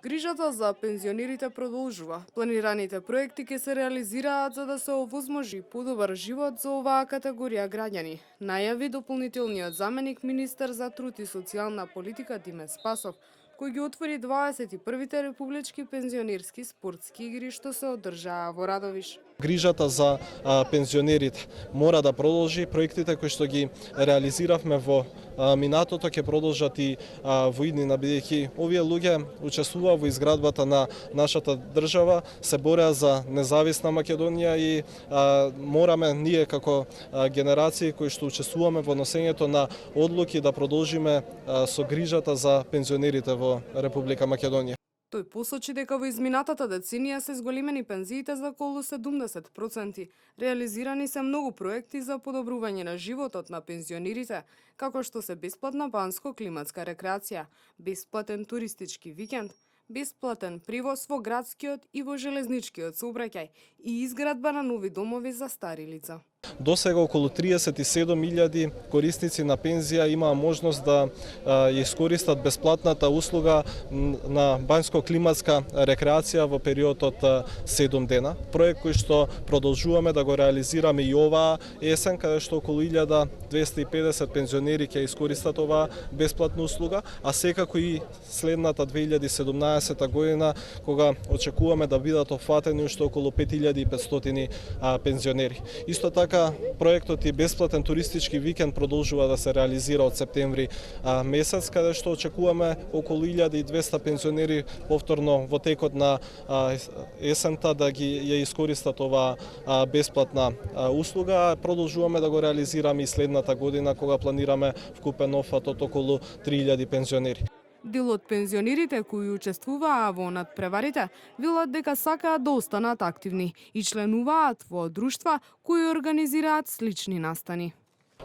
Грижата за пензионерите продолжува. Планираните проекти ќе се реализираат за да се овозможи подобар живот за оваа категорија граѓани. Најави дополнителниот заменик министер за труд и социјална политика Диме Спасов, кој ги отвори 21-те републички пензионерски спортски игри што се одржаа во Радовиш. Грижата за пензионерите мора да продолжи. Проектите кои што ги реализиравме во минатото ќе продолжат и во иднина, бидејќи овие луѓе учествуваа во изградбата на нашата држава, се бореа за независна Македонија и мораме ние како генерации кои што учествуваме во носењето на одлуки да продолжиме со грижата за пензионерите во Република Македонија. Тој посочи дека во изминатата деценија се зголемени пензиите за околу 70%. Реализирани се многу проекти за подобрување на животот на пензионерите, како што се бесплатна банско-климатска рекреација, бесплатен туристички викенд, бесплатен привоз во градскиот и во железничкиот сообраќај и изградба на нови домови за стари лица. До сега околу 37.000 корисници на пензија имаа можност да ја искористат бесплатната услуга на банјско-климатска рекреација во период од 7 дена. Проект кој што продолжуваме да го реализираме и оваа есен, каде што околу 1250 пензионери ќе искористат оваа бесплатна услуга, а секако и следната 2017 година, кога очекуваме да бидат офатени уште околу 5500 пензионери. Исто така, проектот и бесплатен туристички викенд продолжува да се реализира од септември месец, каде што очекуваме околу 1200 пензионери повторно во текот на есента да ги ја искористат оваа бесплатна услуга. Продолжуваме да го реализираме и следната година, кога планираме вкупен офат од околу 3000 пензионери. Дел од пензионерите кои учествуваа во надпреварите велат дека сакаат да останат активни и членуваат во друштва кои организираат слични настани.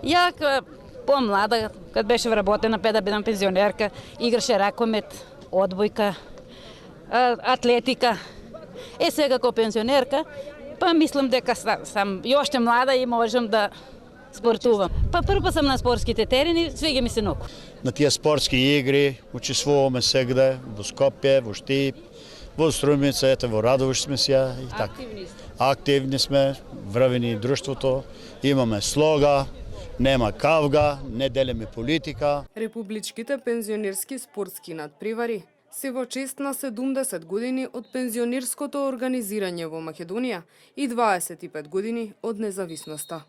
Ја помлада, кад беше вработена, да бидам пензионерка, играше ракомет, одбојка, атлетика. Сега како пензионерка, па мислам дека сам јоште млада и можам да спортувам. Прво сам на спортските терени, свиѓа ми се многу. На тие спортски игри учествуваме сегде во Скопје, во Штип, во Струмица, ете во Радовиш сме сја и така. Активни сме, врвени друштвото, имаме слога, нема кавга, не делиме политика. Републичките пензионерски спортски надпревари се во чест на 70 години од пензионерското организирање во Македонија и 25 години од независноста.